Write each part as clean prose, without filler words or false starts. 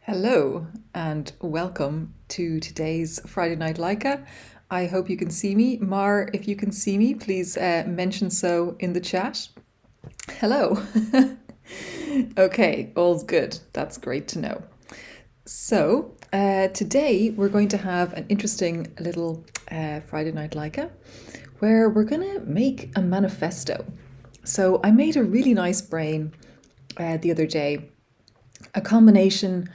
Hello and welcome to today's Friday Night LAIKA. I hope you can see me. Mar, if you can see me, please mention so in the chat. Hello. Okay, all's good. That's great to know. So, today we're going to have an interesting little Friday Night LAIKA where we're going to make a manifesto. So, I made a really nice brain the other day, a combination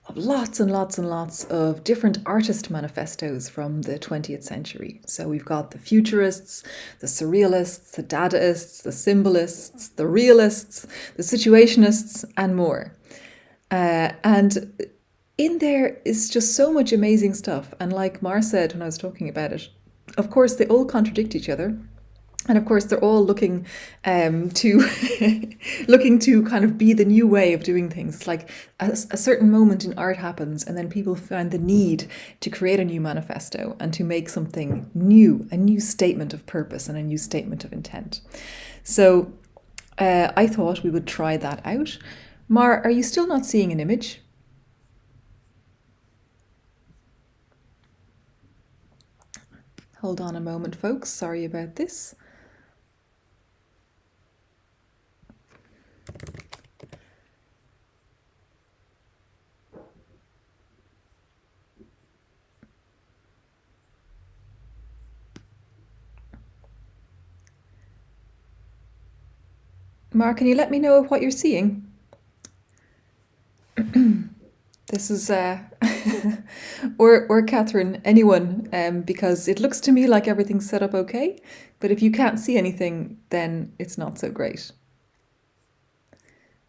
of lots and lots and lots of different artist manifestos from the 20th century. So we've got the futurists, the surrealists, the dadaists, the symbolists, the realists, the situationists, and more. And in there is just so much amazing stuff. And like Mar said when I was talking about it, of course, they all contradict each other. And of course, they're all looking to looking to kind of be the new way of doing things. It's like a certain moment in art happens, and then people find the need to create a new manifesto and to make something new, a new statement of purpose and a new statement of intent. So I thought we would try that out. Mar, are you still not seeing an image? Hold on a moment, folks. Sorry about this. Mar, can you let me know what you're seeing? This is or Catherine, anyone, because it looks to me like everything's set up okay, but if you can't see anything, then it's not so great.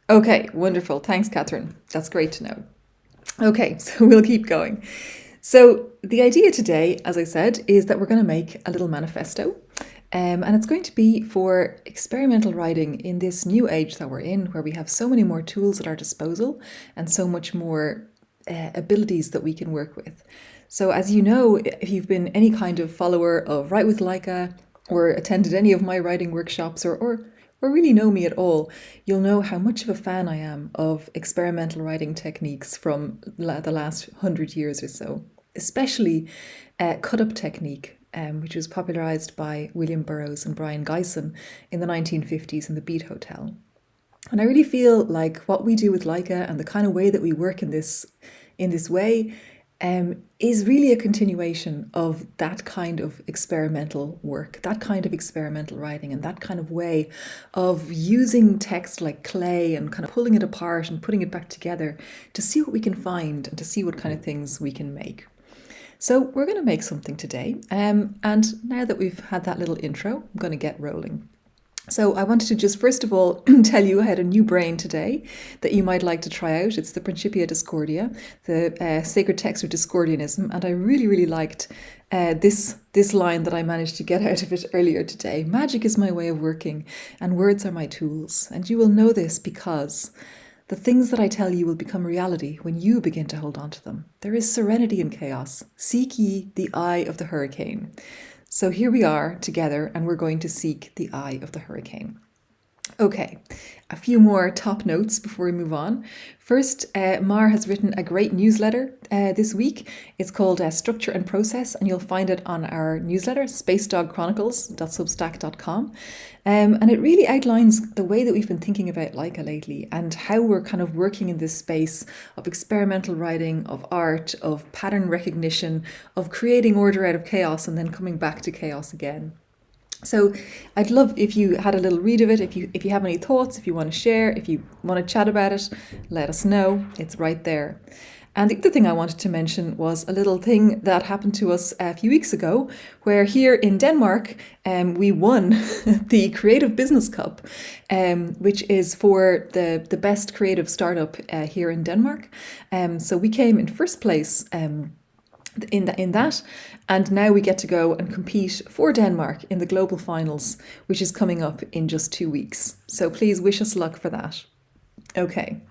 Okay, wonderful. Thanks, Catherine. That's great to know. Okay, so we'll keep going. So the idea today, as I said, is that we're going to make a little manifesto. And it's going to be for experimental writing in this new age that we're in, where we have so many more tools at our disposal and so much more abilities that we can work with. So as you know, if you've been any kind of follower of Write with LAIKA or attended any of my writing workshops or really know me at all, you'll know how much of a fan I am of experimental writing techniques from the last 100 years or so, especially cut-up technique, which was popularized by William Burroughs and Brian Gysin in the 1950s in the Beat Hotel. And I really feel like what we do with LAIKA and the kind of way that we work in this way is really a continuation of that kind of experimental work, that kind of experimental writing, and that kind of way of using text like clay and kind of pulling it apart and putting it back together to see what we can find and to see what kind of things we can make. So we're going to make something today. And now that we've had that little intro, I'm going to get rolling. So I wanted to just first of all tell you I had a new brain today that you might like to try out. It's the Principia Discordia, the sacred text of Discordianism. And I really, really liked this line that I managed to get out of it earlier today. Magic is my way of working and words are my tools. And you will know this because the things that I tell you will become reality when you begin to hold on to them. There is serenity in chaos. Seek ye the eye of the hurricane. So here we are together and we're going to seek the eye of the hurricane. Okay, a few more top notes before we move on. First, Mar has written a great newsletter this week. It's called Structure and Process, and you'll find it on our newsletter, spacedogchronicles.substack.com. And it really outlines the way that we've been thinking about LAIKA lately and how we're kind of working in this space of experimental writing, of art, of pattern recognition, of creating order out of chaos and then coming back to chaos again. So I'd love if you had a little read of it, if you have any thoughts, if you want to share, if you want to chat about it, let us know. It's right there. And the other thing I wanted to mention was a little thing that happened to us a few weeks ago, where here in Denmark, we won the Creative Business Cup, which is for the best creative startup here in Denmark. So we came in first place in that, and now we get to go and compete for Denmark in the global finals, which is coming up in just 2 weeks. So please wish us luck for that. Okay,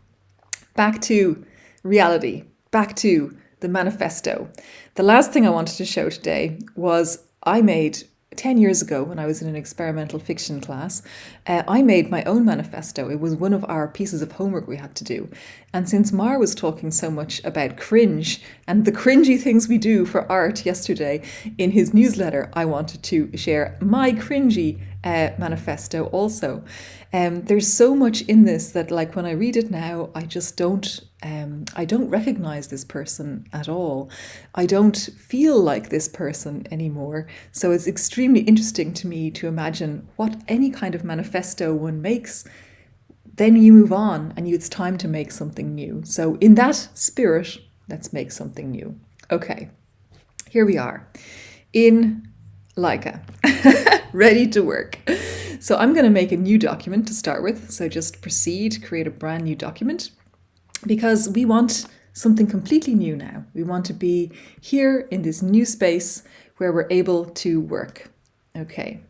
back to reality, back to the manifesto. The last thing I wanted to show today was I made 10 years ago, when I was in an experimental fiction class, I made my own manifesto. It was one of our pieces of homework we had to do. And since Mar was talking so much about cringe and the cringy things we do for art yesterday in his newsletter, I wanted to share my cringy manifesto also. There's so much in this that, like, when I read it now, I just don't recognize this person at all. I don't feel like this person anymore. So it's extremely interesting to me to imagine what any kind of manifesto one makes. Then you move on and it's time to make something new. So in that spirit, let's make something new. Okay, here we are in LAIKA, ready to work. So I'm going to make a new document to start with. So just proceed, create a brand new document, because we want something completely new now. We want to be here in this new space where we're able to work. Okay,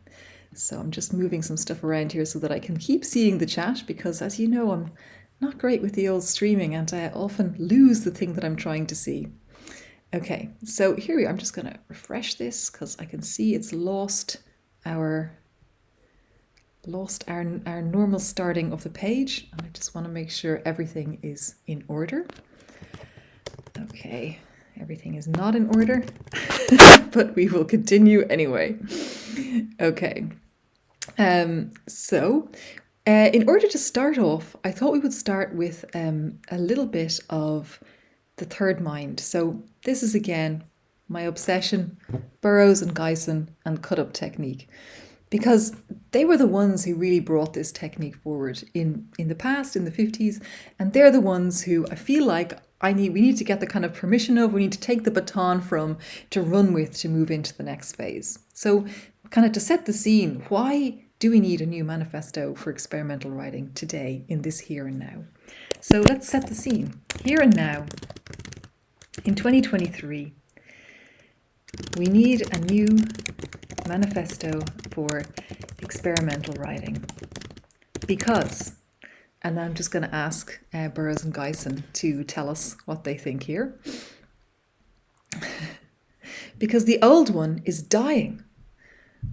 so I'm just moving some stuff around here so that I can keep seeing the chat, because as you know, I'm not great with the old streaming and I often lose the thing that I'm trying to see. Okay, so here we are. I'm just going to refresh this because I can see it's lost our normal starting of the page, and I just want to make sure everything is in order. Okay, everything is not in order, but we will continue anyway. Okay, so in order to start off, I thought we would start with a little bit of the third mind. So this is again my obsession, Burroughs and Gysin and cut-up technique, because they were the ones who really brought this technique forward in the past, in the 50s, and they're the ones who I feel like we need to get the kind of permission of, we need to take the baton from, to run with, to move into the next phase. So kind of to set the scene, why do we need a new manifesto for experimental writing today in this here and now? So let's set the scene. Here and now, in 2023, we need a new manifesto for experimental writing because, and I'm just going to ask Burroughs and Gysin to tell us what they think here, because the old one is dying.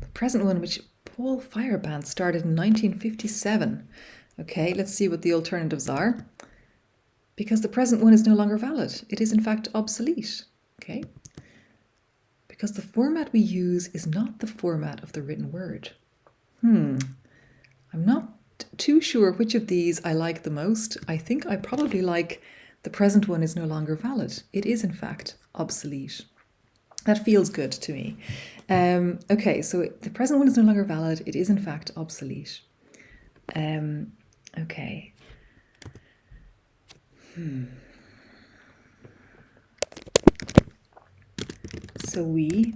The present one, which Paul Feyerabend started in 1957. Okay, let's see what the alternatives are. Because the present one is no longer valid. It is in fact obsolete. Okay. Because the format we use is not the format of the written word. I'm not too sure which of these I like the most. I think I probably like the present one is no longer valid. It is in fact obsolete. That feels good to me. Okay, so the present one is no longer valid. It is in fact obsolete. Okay. So we,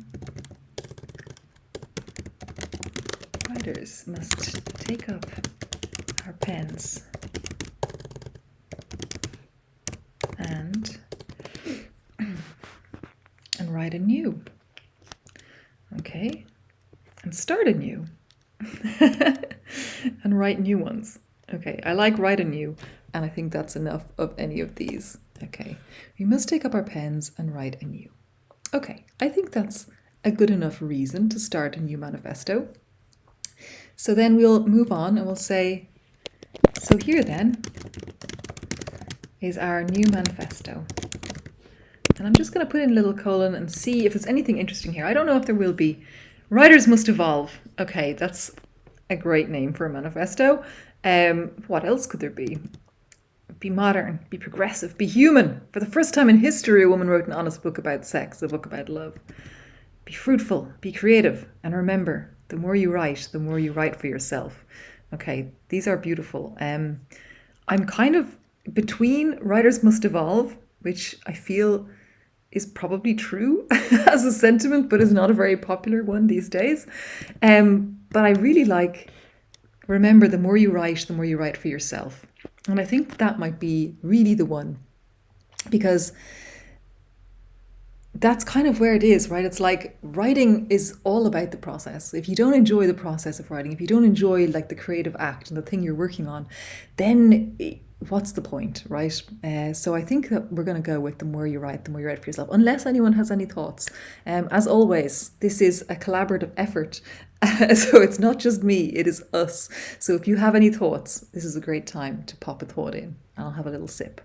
writers, must take up our pens and write anew. Okay, and start anew and write new ones. Okay, I like write anew, and I think that's enough of any of these. Okay, we must take up our pens and write anew. Okay, I think that's a good enough reason to start a new manifesto. So then we'll move on and we'll say, so here then is our new manifesto. And I'm just going to put in a little colon and see if there's anything interesting here. I don't know if there will be. Writers must evolve. Okay, that's a great name for a manifesto. What else could there be? Be modern, be progressive, be human. For the first time in history, a woman wrote an honest book about sex, a book about love. Be fruitful, be creative, and remember, the more you write for yourself. Okay, these are beautiful. I'm kind of between writers must evolve, which I feel is probably true as a sentiment, but is not a very popular one these days. But I really like, remember, the more you write for yourself. And I think that might be really the one, because that's kind of where it is, right? It's like writing is all about the process. If you don't enjoy the process of writing, if you don't enjoy like the creative act and the thing you're working on, then what's the point, right? So I think that we're going to go with the more you write, the more you write for yourself, unless anyone has any thoughts. As always, this is a collaborative effort. So it's not just me, it is us. So if you have any thoughts, this is a great time to pop a thought in, and I'll have a little sip.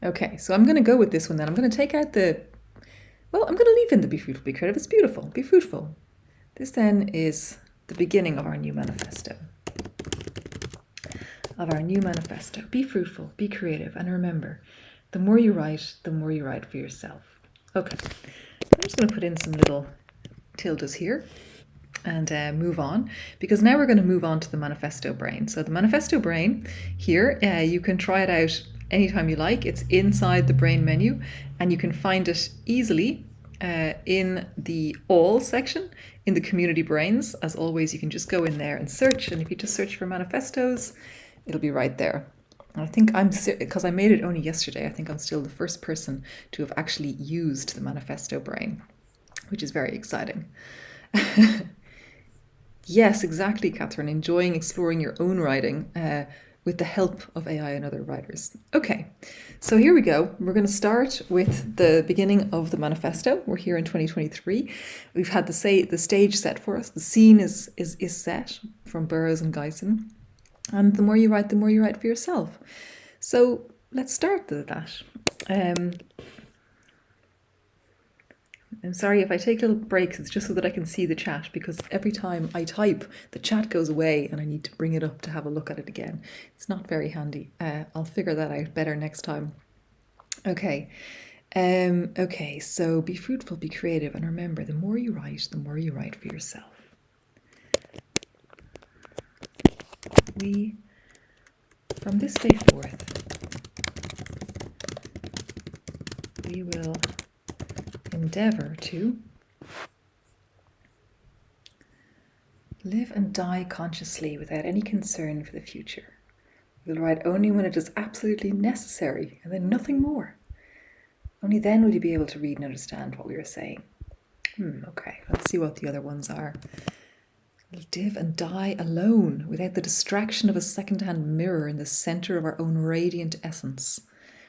Okay, so I'm going to go with this one then. I'm going to take out I'm going to leave in the be fruitful, be creative. It's beautiful, be fruitful. This then is the beginning of our new manifesto. Be fruitful, be creative, and remember, the more you write for yourself. Okay, I'm just going to put in some little tildes here and move on, because now we're going to move on to the manifesto brain. So the manifesto brain here, you can try it out anytime you like. It's inside the brain menu, and you can find it easily in the all section in the community brains. As always, you can just go in there and search, and if you just search for manifestos, it'll be right there. I think because I made it only yesterday, I think I'm still the first person to have actually used the manifesto brain, which is very exciting. Yes, exactly, Catherine. Enjoying exploring your own writing with the help of AI and other writers. Okay, so here we go. We're going to start with the beginning of the manifesto. We're here in 2023. We've had the stage set for us. The scene is set from Burroughs and Geisen. And the more you write for yourself. So let's start with that. I'm sorry if I take little breaks, it's just so that I can see the chat, because every time I type, the chat goes away and I need to bring it up to have a look at it again. It's not very handy. I'll figure that out better next time. Okay. Okay, so be fruitful, be creative, and remember, the more you write for yourself. From this day forth, we will endeavor to live and die consciously without any concern for the future. We will write only when it is absolutely necessary, and then nothing more. Only then will you be able to read and understand what we are saying. Okay, let's see what the other ones are. We'll live and die alone, without the distraction of a second-hand mirror in the center of our own radiant essence.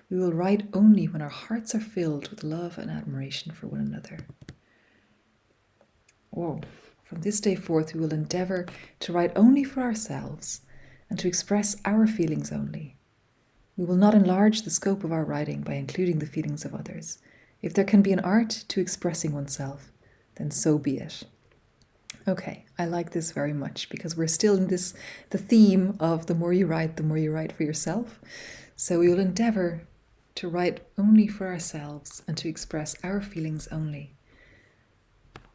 We will write only when our hearts are filled with love and admiration for one another. Whoa. From this day forth, we will endeavor to write only for ourselves and to express our feelings only. We will not enlarge the scope of our writing by including the feelings of others. If there can be an art to expressing oneself, then so be it. Okay, I like this very much, because we're still in the theme of the more you write for yourself. So we will endeavor to write only for ourselves and to express our feelings only.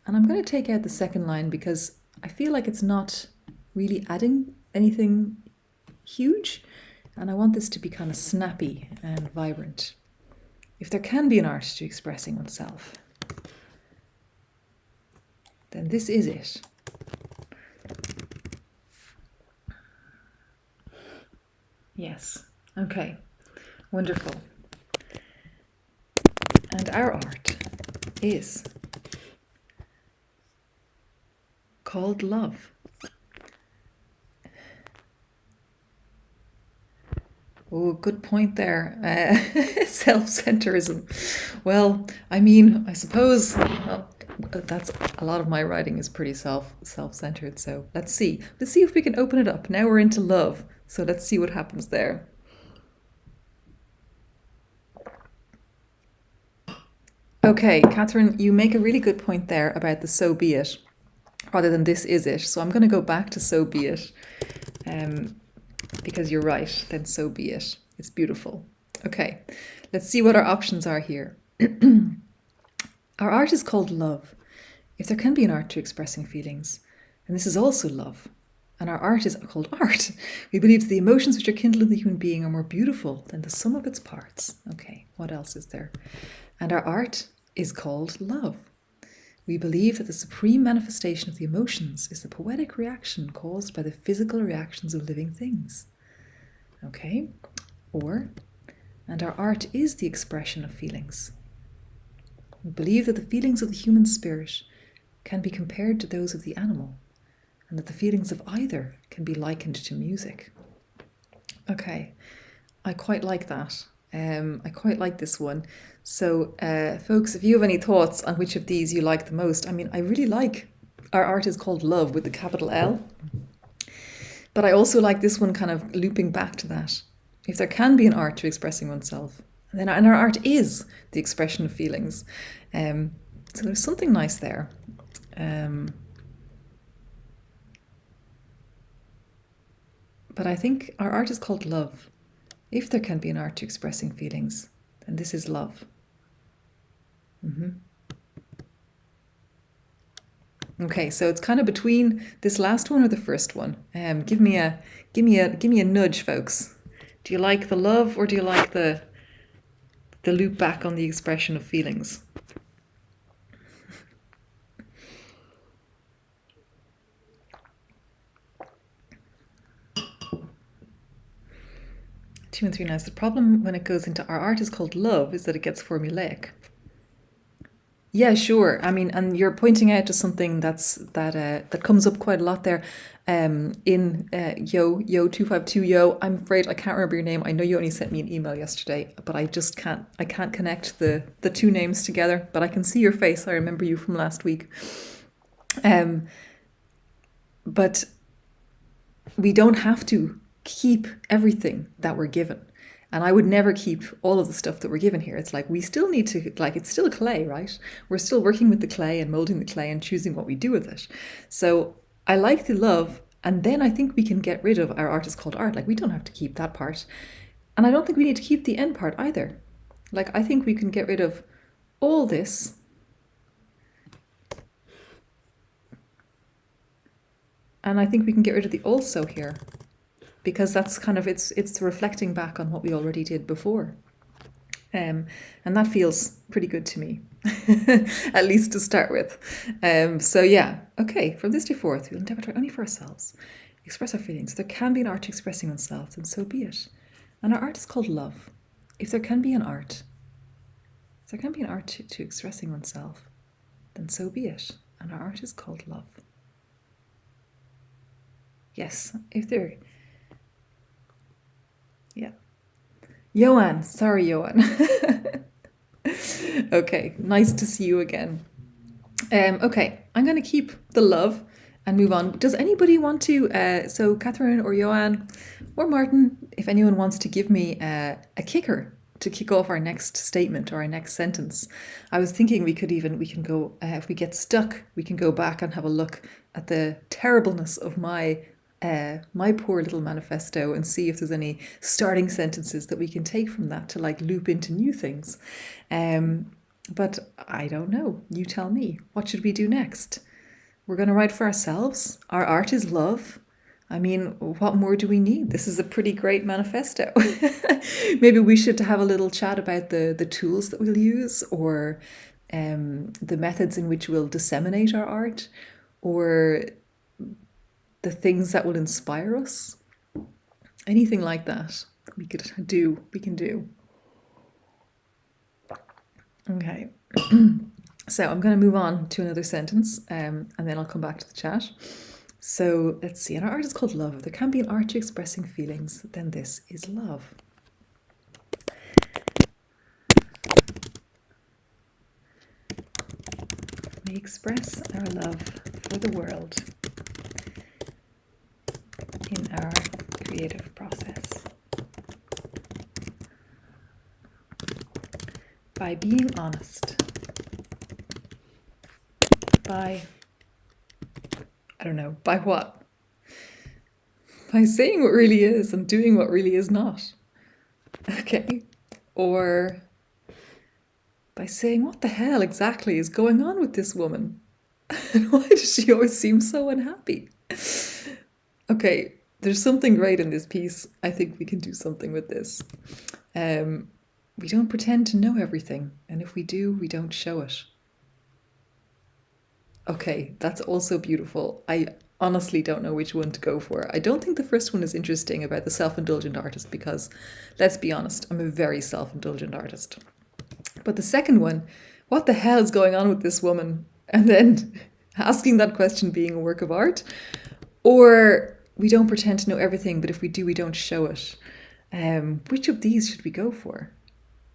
And I'm going to take out the second line because I feel like it's not really adding anything huge, and I want this to be kind of snappy and vibrant. If there can be an art to expressing oneself, then this is it. Yes. Okay. Wonderful. And our art is called love. Oh, good point there. Self-centerism. Well, I mean, I suppose that's a lot of my writing is pretty self-centered. So let's see if we can open it up. Now we're into love. So let's see what happens there. Okay, Catherine, you make a really good point there about the so be it, rather than this is it. So I'm going to go back to so be it, because you're right, then so be it. It's beautiful. Okay, let's see what our options are here. Our art is called love. If there can be an art to expressing feelings, then this is also love. And our art is called art. We believe that the emotions which are kindled in the human being are more beautiful than the sum of its parts. Okay, what else is there? And our art is called love. We believe that the supreme manifestation of the emotions is the poetic reaction caused by the physical reactions of living things. Okay, Or, and our art is the expression of feelings. We believe that the feelings of the human spirit can be compared to those of the animal, and that the feelings of either can be likened to music. Okay, I quite like that. I quite like this one. So, folks, if you have any thoughts on which of these you like the most, I mean, I really like Our Art is Called Love with the capital L, but I also like this one kind of looping back to that. If there can be an art to expressing oneself, and our art is the expression of feelings. So there's something nice there. But I think our art is called love. If there can be an art to expressing feelings, then this is love. Okay, so it's kind of between this last one or the first one. Give me a nudge, folks. Do you like the love or do you like the loop back on the expression of feelings? Two and three nice. The problem when it goes into our art is called love is that it gets formulaic. Yeah, sure. I mean, and you're pointing out to something that comes up quite a lot there. In Yo252 I'm afraid I can't remember your name. I know you only sent me an email yesterday, but I just can't connect the two names together. But I can see your face. I remember you from last week. But we don't have to keep everything that we're given. And I would never keep all of the stuff that we're given here. It's like we still need to, like, it's still clay, right? We're still working with the clay and molding the clay and choosing what we do with it. So I like the love, and then I think we can get rid of our art is called art. Like, we don't have to keep that part. And I don't think we need to keep the end part either. Like, I think we can get rid of all this. And I think we can get rid of the also here. Because that's kind of, it's reflecting back on what we already did before. And that feels pretty good to me, at least to start with. So yeah, okay, from this day forth, we'll endeavour to only for ourselves, express our feelings. If there can be an art to expressing oneself, then so be it. And our art is called love. If there can be an art, to expressing oneself, then so be it. And our art is called love. Yes, if there... Yeah. Johan, sorry, Johan. Okay, nice to see you again. Okay, I'm going to keep the love and move on. Does anybody want to, so Catherine or Johan or Martin, if anyone wants to give me a kicker to kick off our next statement or our next sentence. I was thinking we can go, if we get stuck, we can go back and have a look at the terribleness of my poor little manifesto and see if there's any starting sentences that we can take from that to like loop into new things. But I don't know. You tell me. What should we do next? We're going to write for ourselves. Our art is love. I mean, what more do we need? This is a pretty great manifesto. Maybe we should have a little chat about the tools that we'll use, or the methods in which we'll disseminate our art, or the things that will inspire us. Anything like that we can do. Okay. So I'm going to move on to another sentence, and then I'll come back to the chat. So let's see. And our art is called love. If there can be an art to expressing feelings, then this is love. We express our love for the world in our creative process by being honest, by what? By saying what really is and doing what really is not. Okay. Or by saying, what the hell exactly is going on with this woman? And why does she always seem so unhappy? Okay, there's something great in this piece. I think we can do something with this. We don't pretend to know everything, and if we do, we don't show it. Okay, that's also beautiful. honestly don't know which one to go for. I don't think the first one is interesting about the self-indulgent artist because, let's be honest, I'm a very self-indulgent artist. But the second one, what the hell is going on with this woman? And then asking that question being a work of art, or we don't pretend to know everything, but if we do, we don't show it. Which of these should we go for?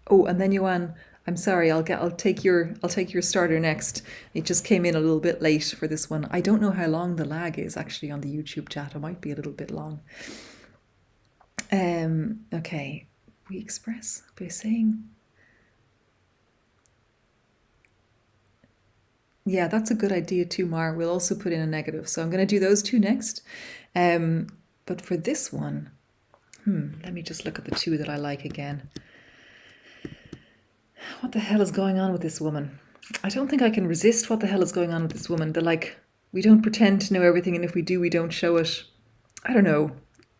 Oh, and then Joanne, I'm sorry, I'll take your starter next. It just came in a little bit late for this one. I don't know how long the lag is actually on the YouTube chat. It might be a little bit long. Okay, we express by saying. Yeah, that's a good idea too, Mar. We'll also put in a negative. So I'm going to do those two next. But for this one, let me just look at the two that I like again. What the hell is going on with this woman? I don't think I can resist what the hell is going on with this woman. They're like, we don't pretend to know everything, and if we do, we don't show it. I don't know.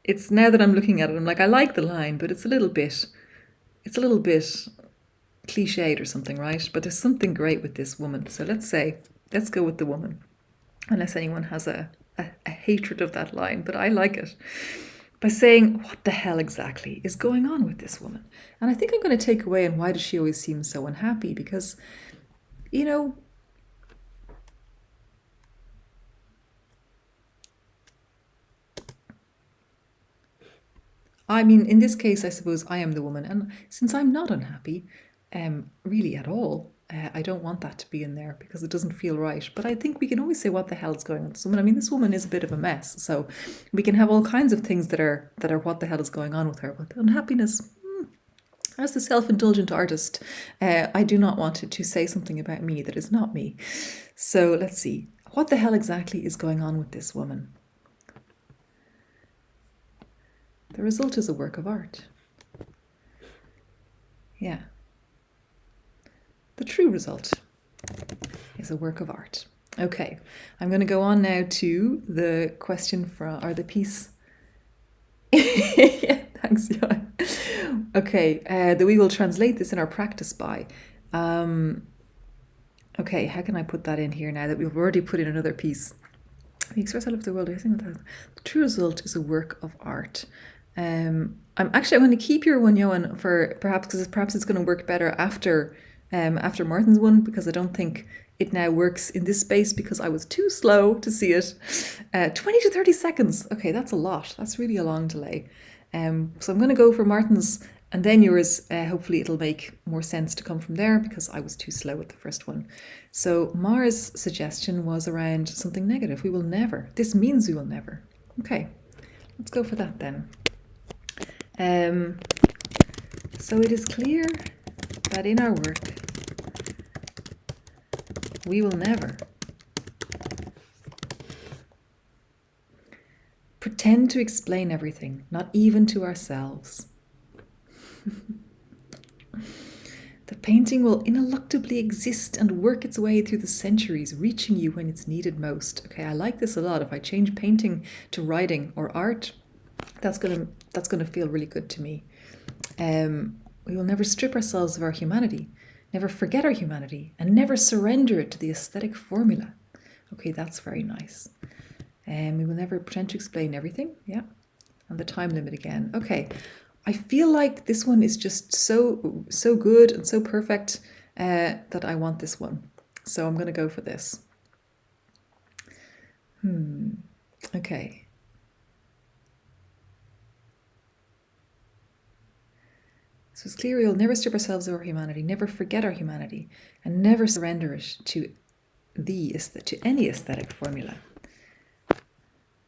It's now that I'm looking at it, I'm like, I like the line, but it's a little bit cliched or something, right? But there's something great with this woman. So let's go with the woman. Unless anyone has a hatred of that line, but I like it. By saying, what the hell exactly is going on with this woman? And I think I'm going to take away on why does she always seem so unhappy? Because, you know, I mean, in this case, I suppose I am the woman. And since I'm not unhappy, really at all, I don't want that to be in there because it doesn't feel right. But I think we can always say what the hell is going on with this woman. I mean, this woman is a bit of a mess. So we can have all kinds of things that are what the hell is going on with her. But the unhappiness, as the self-indulgent artist, I do not want it to say something about me that is not me. So let's see. What the hell exactly is going on with this woman? The result is a work of art. Yeah. The true result is a work of art. Okay, I'm going to go on now to the question or the piece. Yeah, thanks, Johan. Okay, that we will translate this in our practice by. Okay, how can I put that in here now that we've already put in another piece? We express all over the world. I think that the true result is a work of art. I'm going to keep your one, Johan, for perhaps it's going to work better after Martin's one, because I don't think it now works in this space because I was too slow to see it. 20 to 30 seconds. Okay, that's a lot. That's really a long delay. So I'm going to go for Martin's and then yours. Hopefully it'll make more sense to come from there because I was too slow with the first one. So Mara's suggestion was around something negative. We will never. This means we will never. Okay, let's go for that then. So it is clear that in our work, we will never pretend to explain everything, not even to ourselves. The painting will ineluctably exist and work its way through the centuries, reaching you when it's needed most. Okay, I like this a lot. If I change painting to writing or art, that's gonna feel really good to me. We will never strip ourselves of our humanity, never forget our humanity, and never surrender it to the aesthetic formula. Okay, that's very nice. We will never pretend to explain everything. Yeah, and the time limit again. Okay, I feel like this one is just so good and so perfect that I want this one. So I'm going to go for this. Okay. So it's clear we will never strip ourselves of our humanity, never forget our humanity, and never surrender it to any aesthetic formula.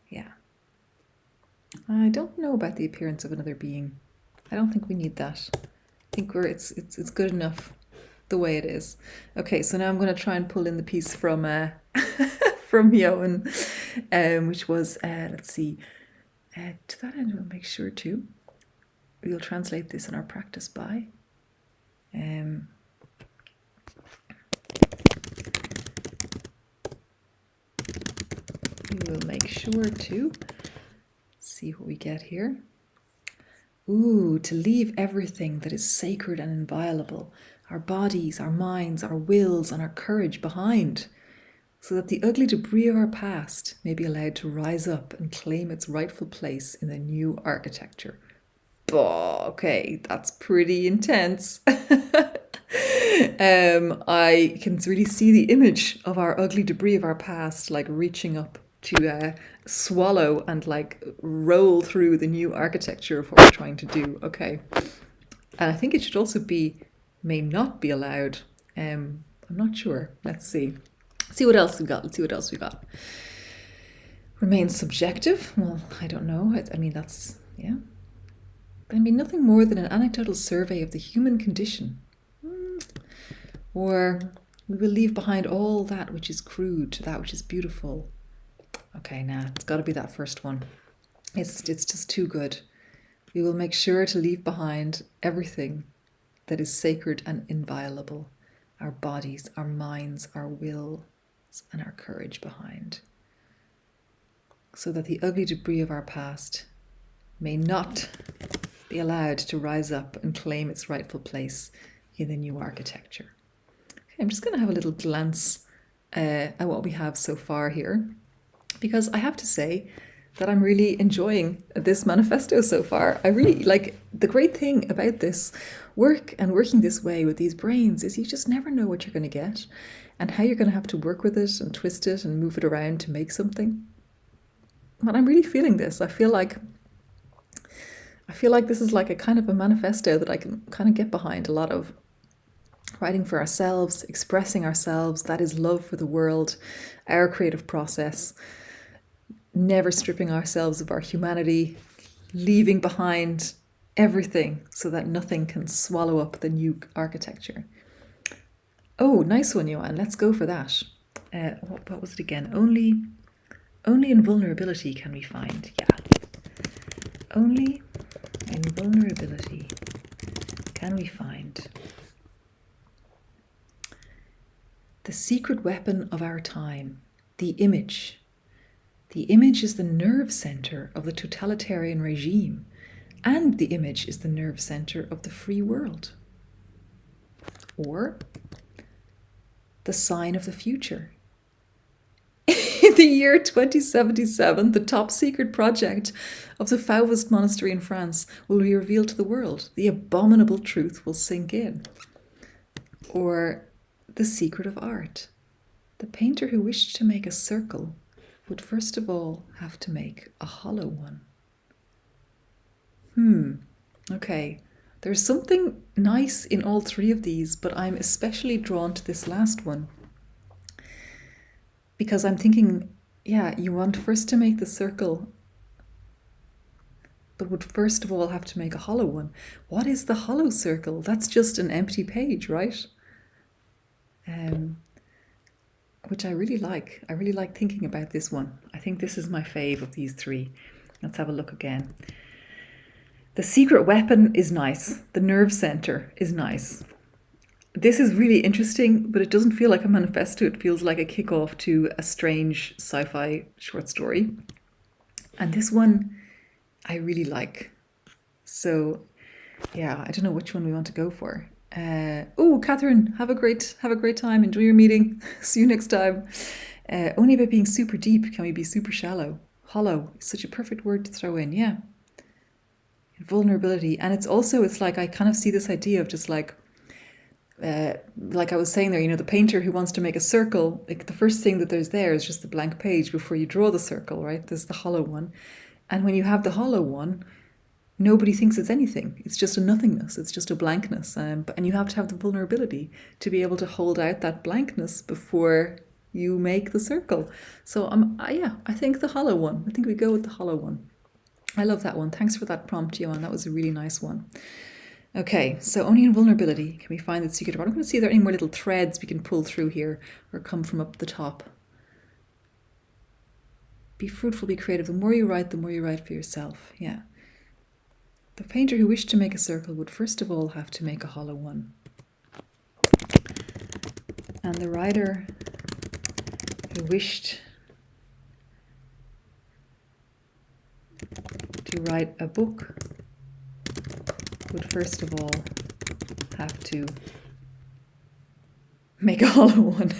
Yeah. I don't know about the appearance of another being. I don't think we need that. I think it's good enough the way it is. Okay, so now I'm going to try and pull in the piece from from Johan, which was let's see. To that end, we'll make sure to. We'll translate this in our practice by. We will make sure to see what we get here. Ooh, to leave everything that is sacred and inviolable, our bodies, our minds, our wills, and our courage behind. so that the ugly debris of our past may be allowed to rise up and claim its rightful place in the new architecture. Okay, that's pretty intense. I can really see the image of our ugly debris of our past, like reaching up to swallow and like roll through the new architecture of what we're trying to do. Okay. And I think it should also be, may not be allowed. I'm not sure. Let's see. See what else we got. Let's see what else we got. Remain subjective. Well, I don't know. I mean, that's, yeah. I mean, nothing more than an anecdotal survey of the human condition. Or we will leave behind all that which is crude, that which is beautiful. Okay, nah, it's got to be that first one. It's just too good. We will make sure to leave behind everything that is sacred and inviolable. Our bodies, our minds, our wills, and our courage behind. So that the ugly debris of our past may not be allowed to rise up and claim its rightful place in the new architecture. Okay, I'm just going to have a little glance at what we have so far here, because I have to say that I'm really enjoying this manifesto so far. I really like, the great thing about this work and working this way with these brains is you just never know what you're going to get and how you're going to have to work with it and twist it and move it around to make something. But I'm really feeling this. I feel like this is like a kind of a manifesto that I can kind of get behind. A lot of writing for ourselves, expressing ourselves, that is love for the world, our creative process, never stripping ourselves of our humanity, leaving behind everything so that nothing can swallow up the new architecture. Oh, nice one, Johan. Let's go for that. What was it again? Only in vulnerability can we find. Yeah. Only in vulnerability can we find the secret weapon of our time, the image. The image is the nerve center of the totalitarian regime, and the image is the nerve center of the free world. Or the sign of the future. In the year 2077, the top secret project of the Fauvist monastery in France will be revealed to the world. The abominable truth will sink in. Or the secret of art. The painter who wished to make a circle would first of all have to make a hollow one. Okay. There's something nice in all three of these, but I'm especially drawn to this last one. Because I'm thinking, yeah, you want first to make the circle, but would first of all have to make a hollow one. What is the hollow circle? That's just an empty page, right? Which I really like. I really like thinking about this one. I think this is my fave of these three. Let's have a look again. The secret weapon is nice. The nerve center is nice. This is really interesting, but it doesn't feel like a manifesto. It feels like a kickoff to a strange sci-fi short story. And this one I really like. So yeah, I don't know which one we want to go for. Oh, Catherine, have a great time. Enjoy your meeting. See you next time. Only by being super deep can we be super shallow. Hollow is such a perfect word to throw in. Yeah. Vulnerability. And it's like I kind of see this idea of just like I was saying there, you know, the painter who wants to make a circle, like the first thing that there's there is just the blank page before you draw the circle, right? There's the hollow one. And when you have the hollow one, nobody thinks it's anything. It's just a nothingness. It's just a blankness. And you have to have the vulnerability to be able to hold out that blankness before you make the circle. So I think the hollow one. I think we go with the hollow one. I love that one. Thanks for that prompt, Johan. That was a really nice one. Okay, so only in vulnerability can we find the secret of art. I'm going to see if there are any more little threads we can pull through here or come from up the top. Be fruitful, be creative. The more you write for yourself. Yeah. The painter who wished to make a circle would first of all have to make a hollow one. And the writer who wished to write a book would first of all have to make a hollow one.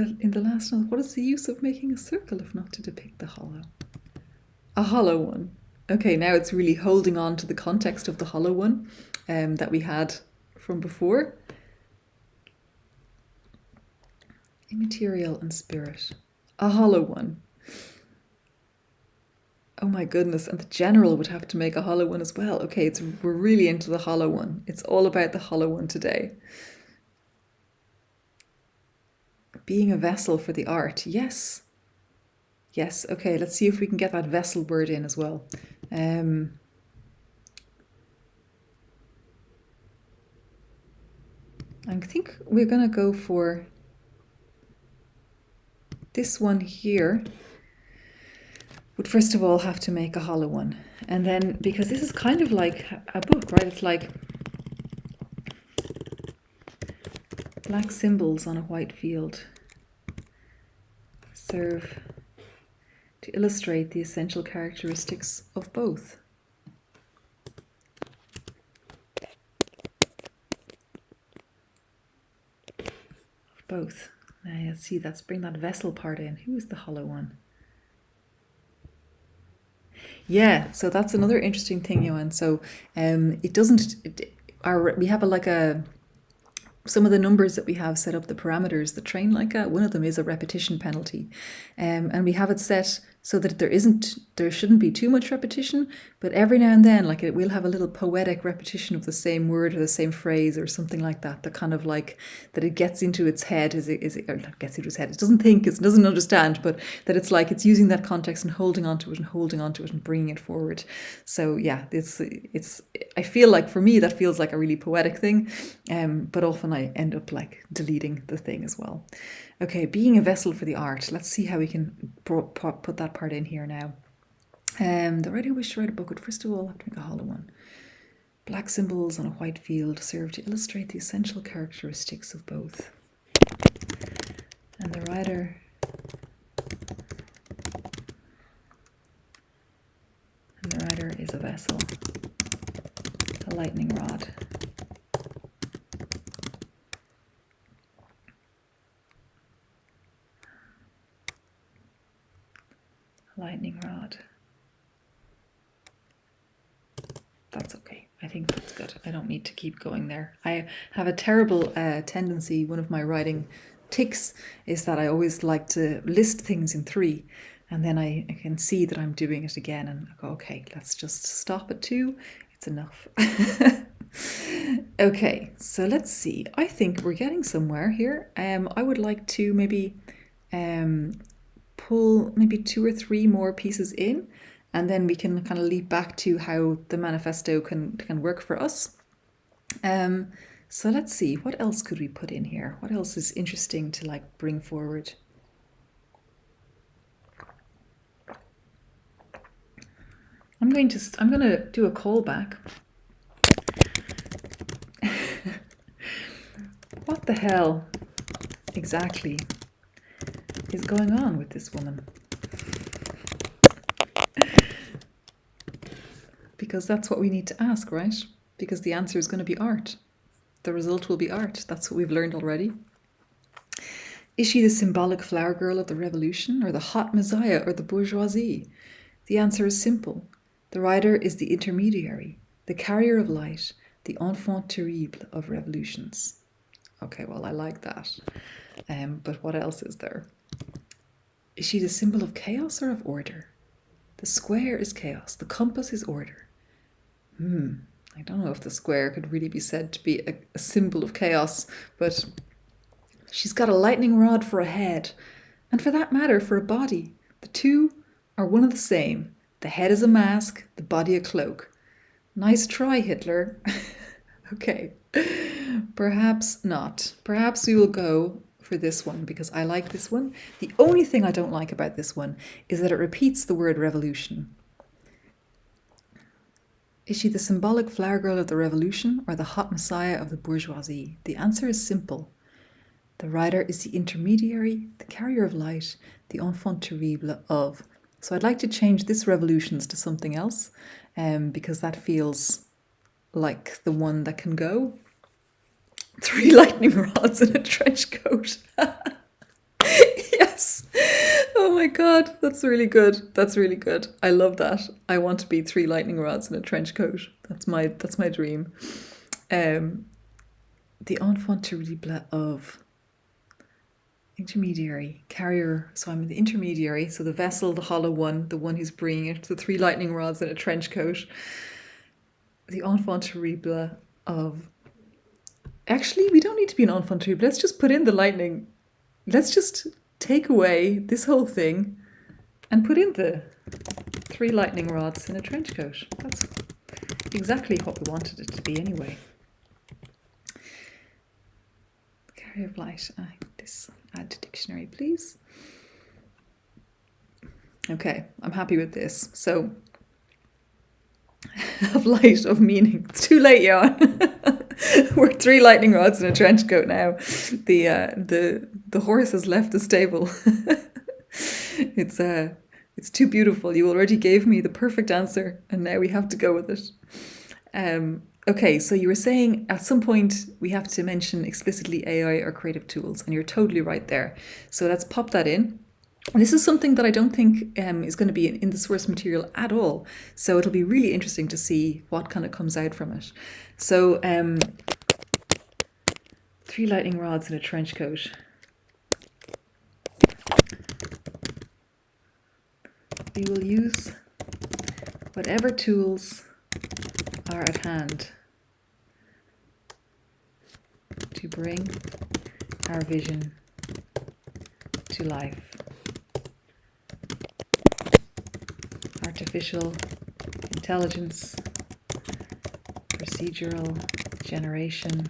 in the last note, what is the use of making a circle if not to depict the hollow? A hollow one. Okay, now it's really holding on to the context of the hollow one that we had from before. Immaterial and spirit. A hollow one. Oh my goodness, and the general would have to make a hollow one as well. Okay, we're really into the hollow one. It's all about the hollow one today. Being a vessel for the art. Yes. Yes, okay, let's see if we can get that vessel word in as well. I think we're going to go for this one here. Would first of all have to make a hollow one. And then, because this is kind of like a book, right? It's like black symbols on a white field serve to illustrate the essential characteristics of both. Of both. Now let's see, let's bring that vessel part in. Who is the hollow one? Yeah, so that's another interesting thing, Johan. So it doesn't, we have some of the numbers that we have set up, the parameters that train LAIKA, one of them is a repetition penalty. And we have it set so that there shouldn't be too much repetition, but every now and then, like, it will have a little poetic repetition of the same word or the same phrase or something like that, that kind of like, that it gets into its head, or not gets into its head, it doesn't think, it doesn't understand, but that it's like, it's using that context and holding onto it and holding onto it and bringing it forward. So yeah, I feel like for me, that feels like a really poetic thing, but often I end up like deleting the thing as well. Okay, being a vessel for the art. Let's see how we can put that part in here now. The writer who wished to write a book would first of all have to make a hollow one. Black symbols on a white field serve to illustrate the essential characteristics of both. And the writer is a vessel, a lightning rod. Lightning rod. That's okay. I think that's good. I don't need to keep going there. I have a terrible tendency, one of my writing tics is that I always like to list things in 3, and then I can see that I'm doing it again and I go, okay, let's just stop at 2. It's enough. Okay, so let's see. I think we're getting somewhere here. I would like to maybe pull maybe 2 or 3 more pieces in, and then we can kind of leap back to how the manifesto can work for us. So let's see, what else could we put in here? What else is interesting to like bring forward? I'm going to do a callback. What the hell exactly is going on with this woman? Because that's what we need to ask, right? Because the answer is going to be art. The result will be art. That's what we've learned already. Is she the symbolic flower girl of the revolution, or the hot messiah, or the bourgeoisie? The answer is simple. The writer is the intermediary, the carrier of light, the enfant terrible of revolutions. Okay, well, I like that. But what else is there? Is she the symbol of chaos or of order? The square is chaos, the compass is order. I don't know if the square could really be said to be a symbol of chaos, but she's got a lightning rod for a head, and for that matter, for a body. The two are one and the same. The head is a mask, the body a cloak. Nice try, Hitler. Okay, perhaps not. Perhaps we will go for this one, because I like this one. The only thing I don't like about this one is that it repeats the word revolution. Is she the symbolic flower girl of the revolution, or the hot messiah of the bourgeoisie? The answer is simple. The writer is the intermediary, the carrier of light, the enfant terrible of. So I'd like to change this revolutions to something else, because that feels like the one that can go. 3 lightning rods in a trench coat. Yes. Oh my God, that's really good. That's really good. I love that. I want to be 3 lightning rods in a trench coat. That's my dream. The enfant terrible of intermediary, carrier. So I'm the intermediary. So the vessel, the hollow one, the one who's bringing it, the 3 lightning rods in a trench coat. The enfant terrible of... Actually, we don't need to be an enfant terrible. Let's just put in the lightning. Let's just take away this whole thing and put in the 3 lightning rods in a trench coat. That's exactly what we wanted it to be anyway. Carrier of light. This add to dictionary, please. Okay, I'm happy with this. So, of light, of meaning. It's too late, Jan. We're 3 lightning rods in a trench coat now. The horse has left the stable. It's too beautiful. You already gave me the perfect answer, and now we have to go with it. Okay, so you were saying at some point we have to mention explicitly AI or creative tools, and you're totally right there. So let's pop that in. And this is something that I don't think is going to be in the source material at all. So it'll be really interesting to see what kind of comes out from it. So 3 lightning rods in a trench coat. We will use whatever tools are at hand to bring our vision to life. Artificial intelligence, procedural generation,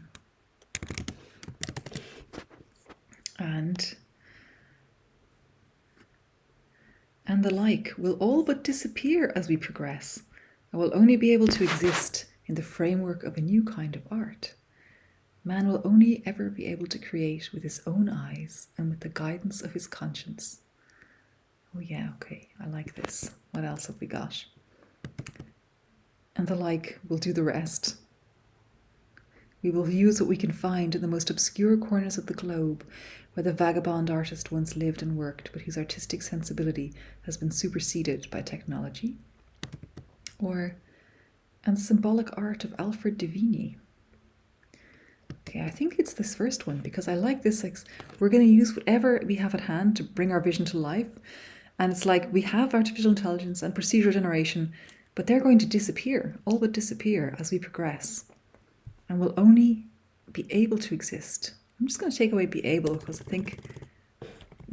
and the like will all but disappear as we progress, and will only be able to exist in the framework of a new kind of art. Man will only ever be able to create with his own eyes and with the guidance of his conscience. Oh yeah, okay, I like this. What else have we got? And the like will do the rest. We will use what we can find in the most obscure corners of the globe, where the vagabond artist once lived and worked, but whose artistic sensibility has been superseded by technology. And the symbolic art of Alfred de Vigny. Okay, I think it's this first one, because I like this. Like, we're going to use whatever we have at hand to bring our vision to life. And it's like we have artificial intelligence and procedural generation, but they're going to disappear, all but disappear as we progress. And will only be able to exist. I'm just going to take away be able, because I think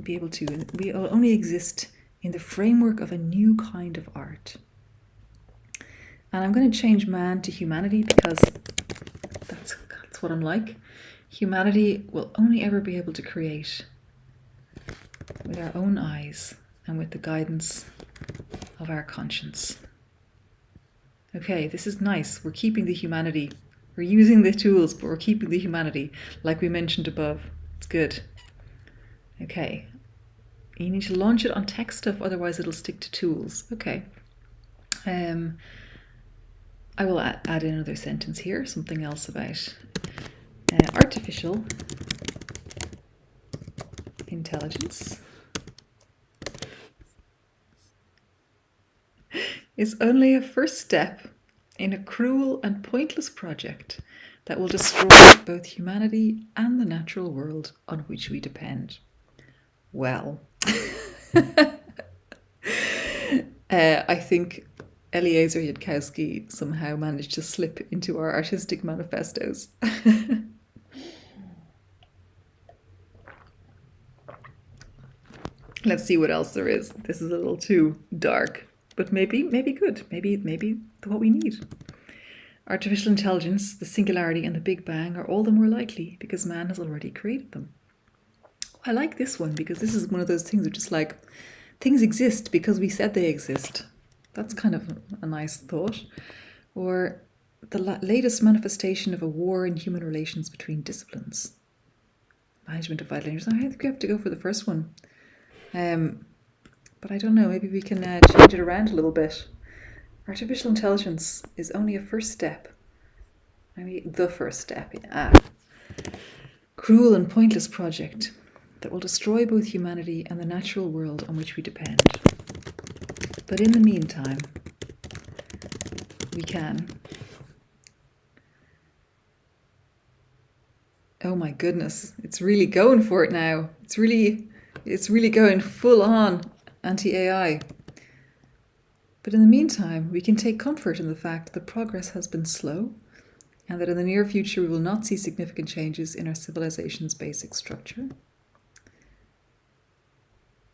be able to, we will only exist in the framework of a new kind of art. And I'm going to change man to humanity, because that's what I'm like. Humanity will only ever be able to create with our own eyes and with the guidance of our conscience. Okay, this is nice. We're keeping the humanity. We're using the tools, but we're keeping the humanity, like we mentioned above. It's good. Okay. You need to launch it on tech stuff, otherwise it'll stick to tools. Okay. I will add in another sentence here, something else about artificial intelligence is only a first step in a cruel and pointless project that will destroy both humanity and the natural world on which we depend. Well, I think Eliezer Yudkowsky somehow managed to slip into our artistic manifestos. Let's see what else there is. This is a little too dark, but maybe good. Maybe what we need. Artificial intelligence, the singularity, and the Big Bang are all the more likely because man has already created them. I like this one because this is one of those things which is like, things exist because we said they exist. That's kind of a nice thought. Or the latest manifestation of a war in human relations between disciplines. Management of vital interests. I think we have to go for the first one. But I don't know, maybe we can change it around a little bit. Artificial intelligence is only a first step. Maybe the first step. Cruel and pointless project that will destroy both humanity and the natural world on which we depend. But in the meantime, we can. Oh my goodness, it's really going for it now. It's really going full on anti-AI. But in the meantime, we can take comfort in the fact that progress has been slow and that in the near future we will not see significant changes in our civilization's basic structure.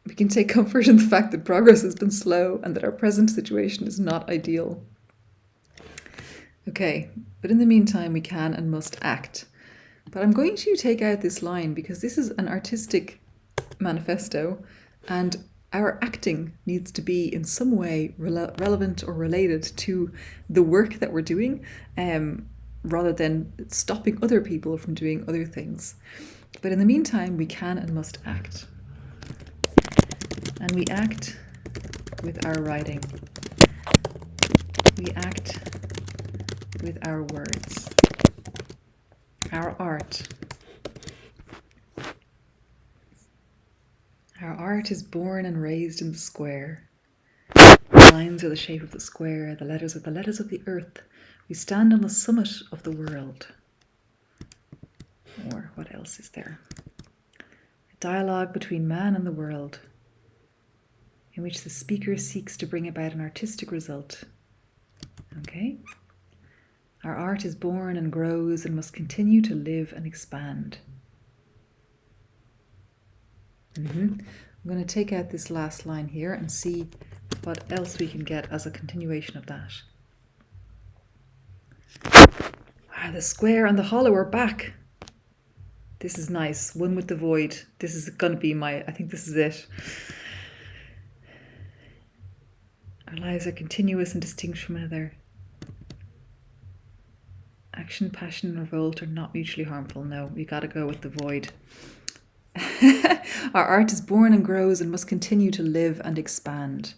We can take comfort in the fact that progress has been slow and that our present situation is not ideal. Okay, but in the meantime, we can and must act. But I'm going to take out this line because this is an artistic manifesto and our acting needs to be in some way relevant or related to the work that we're doing, rather than stopping other people from doing other things. But in the meantime, we can and must act. And we act with our writing. We act with our words. Our art. Our art is born and raised in the square. The lines are the shape of the square, the letters are the letters of the earth. We stand on the summit of the world. Or what else is there? A dialogue between man and the world, in which the speaker seeks to bring about an artistic result. Okay? Our art is born and grows and must continue to live and expand. I'm going to take out this last line here and see what else we can get as a continuation of that. Wow, the square and the hollow are back. This is nice. One with the void. This is going to be I think this is it. Our lives are continuous and distinct from another. Action, passion, and revolt are not mutually harmful. No, we got to go with the void. Our art is born and grows and must continue to live and expand.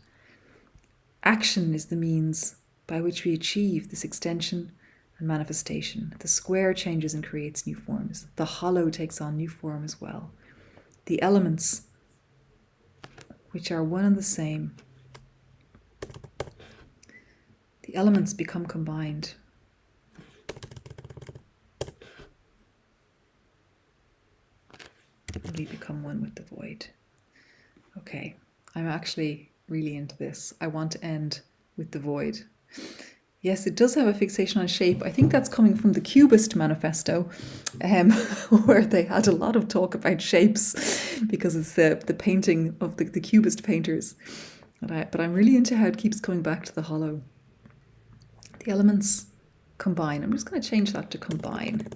Action is the means by which we achieve this extension and manifestation. The square changes and creates new forms. The hollow takes on new form as well. The elements, which are one and the same, the elements become combined. We become one with the void. Okay, I'm actually really into this. I want to end with the void. Yes, it does have a fixation on shape. I think that's coming from the Cubist manifesto, where they had a lot of talk about shapes because it's the painting of the Cubist painters. But I'm really into how it keeps coming back to the hollow. The elements combine. I'm just going to change that to combine.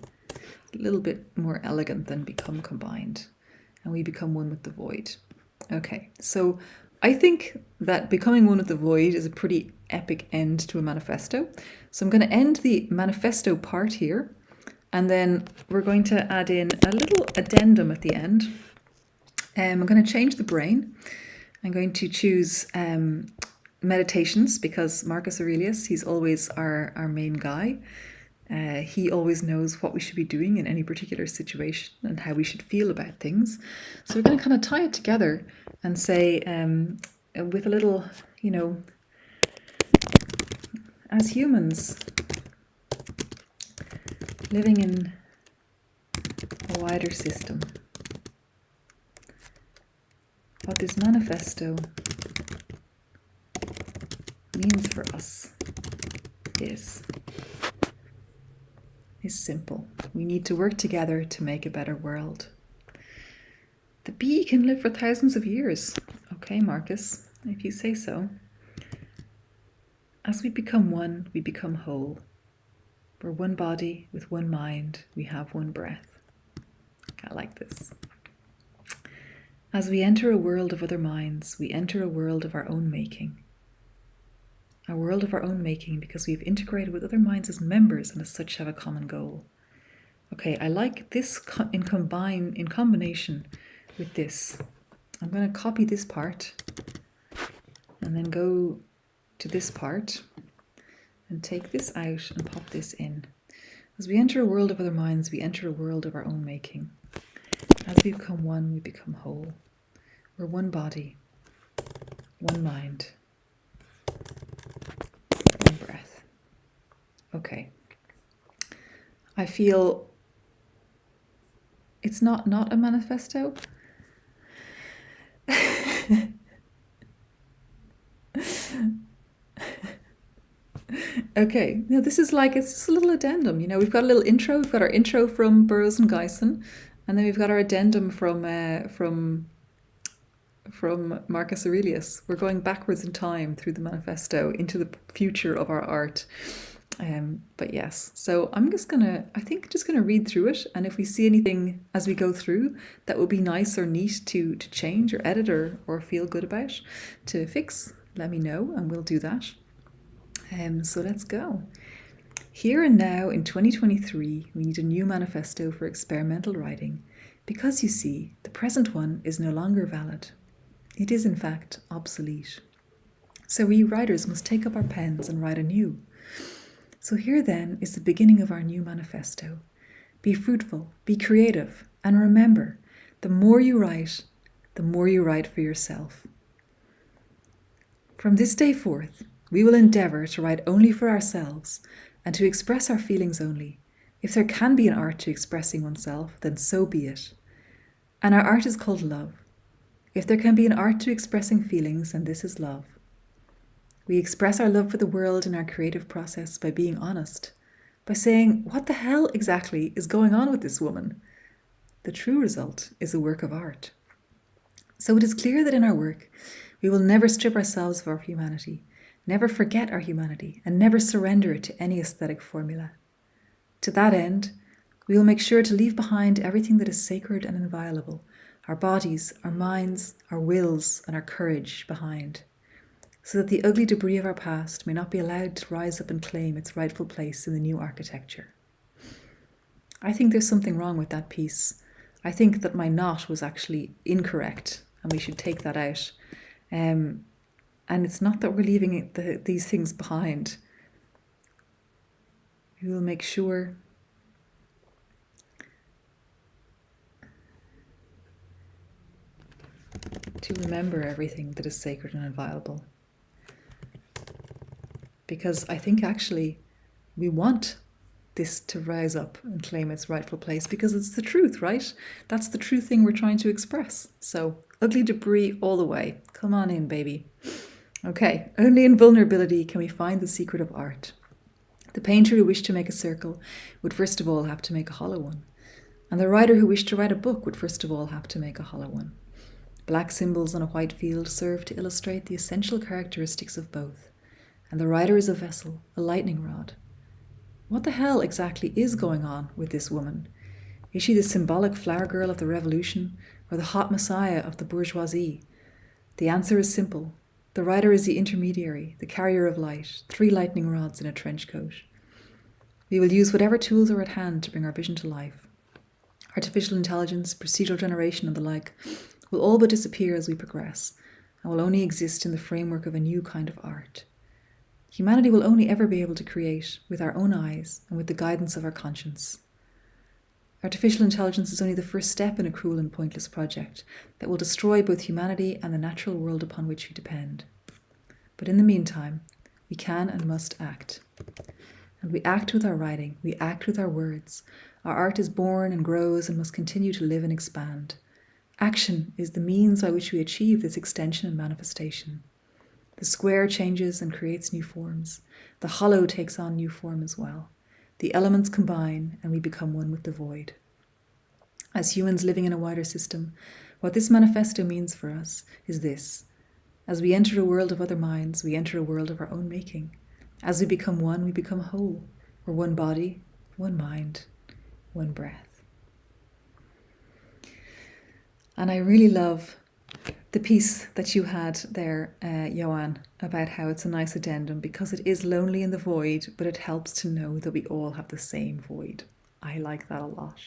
A little bit more elegant than become combined. And we become one with the void. Okay, so I think that becoming one with the void is a pretty epic end to a manifesto. So I'm going to end the manifesto part here, and then we're going to add in a little addendum at the end. I'm going to change the brain. I'm going to choose meditations, because Marcus Aurelius, he's always our main guy. He always knows what we should be doing in any particular situation and how we should feel about things. So we're going to kind of tie it together and say, with a little, as humans living in a wider system, what this manifesto means for us is simple. We need to work together to make a better world. The bee can live for thousands of years. Okay, Marcus, if you say so. As we become one, we become whole. We're one body with one mind. We have one breath. I like this. As we enter a world of other minds, we enter a world of our own making. A world of our own making, because we've integrated with other minds as members and as such have a common goal. Okay, I like this in combination with this. I'm going to copy this part and then go to this part and take this out and pop this in. As we enter a world of other minds, we enter a world of our own making. As we become one, we become whole. We're one body, one mind, one breath. Okay. I feel it's not a manifesto. Okay, now this is like, it's just a little addendum. You know, we've got a little intro. We've got our intro from Burroughs and Guyson, and then we've got our addendum from Marcus Aurelius. We're going backwards in time through the manifesto into the future of our art. But yes, so I'm just gonna read through it, and if we see anything as we go through that would be nice or neat to change or edit or feel good about, to fix, let me know and we'll do that. So let's go. Here and now in 2023, we need a new manifesto for experimental writing, because you see, the present one is no longer valid. It is in fact obsolete. So we writers must take up our pens and write anew. So here then is the beginning of our new manifesto. Be fruitful, be creative, and remember, the more you write for yourself. From this day forth, we will endeavour to write only for ourselves and to express our feelings only. If there can be an art to expressing oneself, then so be it. And our art is called love. If there can be an art to expressing feelings, then this is love. We express our love for the world in our creative process by being honest, by saying, what the hell exactly is going on with this woman? The true result is a work of art. So it is clear that in our work, we will never strip ourselves of our humanity, never forget our humanity, and never surrender it to any aesthetic formula. To that end, we will make sure to leave behind everything that is sacred and inviolable, our bodies, our minds, our wills, and our courage behind, so that the ugly debris of our past may not be allowed to rise up and claim its rightful place in the new architecture. I think there's something wrong with that piece. I think that my not was actually incorrect, and we should take that out. And it's not that we're leaving these things behind. We will make sure to remember everything that is sacred and inviolable. Because I think actually we want this to rise up and claim its rightful place, because it's the truth, right? That's the true thing we're trying to express. So ugly debris all the way. Come on in, baby. Okay, only in vulnerability can we find the secret of art. The painter who wished to make a circle would first of all have to make a hollow one. And the writer who wished to write a book would first of all have to make a hollow one. Black symbols on a white field serve to illustrate the essential characteristics of both. And the writer is a vessel, a lightning rod. What the hell exactly is going on with this woman? Is she the symbolic flower girl of the revolution, or the hot messiah of the bourgeoisie? The answer is simple. The writer is the intermediary, the carrier of light, 3 lightning rods in a trench coat. We will use whatever tools are at hand to bring our vision to life. Artificial intelligence, procedural generation, and the like will all but disappear as we progress, and will only exist in the framework of a new kind of art. Humanity will only ever be able to create with our own eyes and with the guidance of our conscience. Artificial intelligence is only the first step in a cruel and pointless project that will destroy both humanity and the natural world upon which we depend. But in the meantime, we can and must act. And we act with our writing, we act with our words. Our art is born and grows and must continue to live and expand. Action is the means by which we achieve this extension and manifestation. The square changes and creates new forms. The hollow takes on new form as well. The elements combine and we become one with the void. As humans living in a wider system, what this manifesto means for us is this. As we enter a world of other minds, we enter a world of our own making. As we become one, we become whole. We're one body, one mind, one breath. And I really love the piece that you had there, Joanne, about how it's a nice addendum because it is lonely in the void, but it helps to know that we all have the same void. I like that a lot.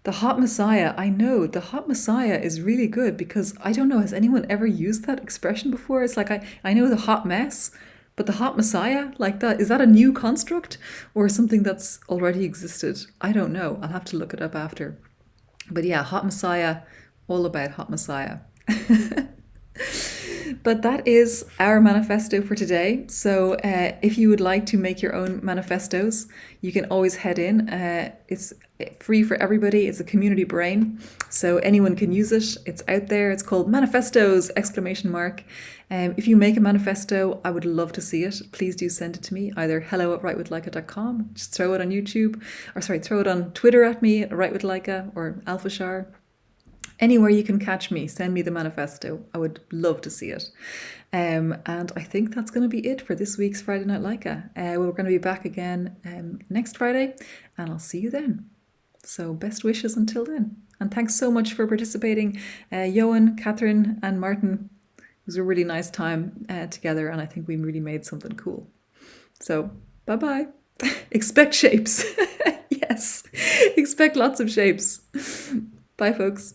The hot messiah, I know, the hot messiah is really good because I don't know, has anyone ever used that expression before? It's like, I know the hot mess, But the hot messiah, like that, is that a new construct or something that's already existed? I don't know. I'll have to look it up after. But yeah, hot messiah, all about hot messiah. But that is our manifesto for today. So if you would like to make your own manifestos, you can always head in. It's free for everybody. It's a community brain, so anyone can use it. It's out there. It's called Manifestos! ! If you make a manifesto, I would love to see it. Please do send it to me, either hello@writewithlika.com, just throw it on YouTube, or sorry, throw it on Twitter at me, @writewithlika, or AlphaShar. Anywhere you can catch me, send me the manifesto. I would love to see it. And I think that's going to be it for this week's Friday Night Laika. We're going to be back again next Friday, and I'll see you then. So best wishes until then. And thanks so much for participating, Johan, Catherine, and Martin. It was a really nice time together, and I think we really made something cool. So bye-bye. Expect shapes. Yes, expect lots of shapes. Bye, folks.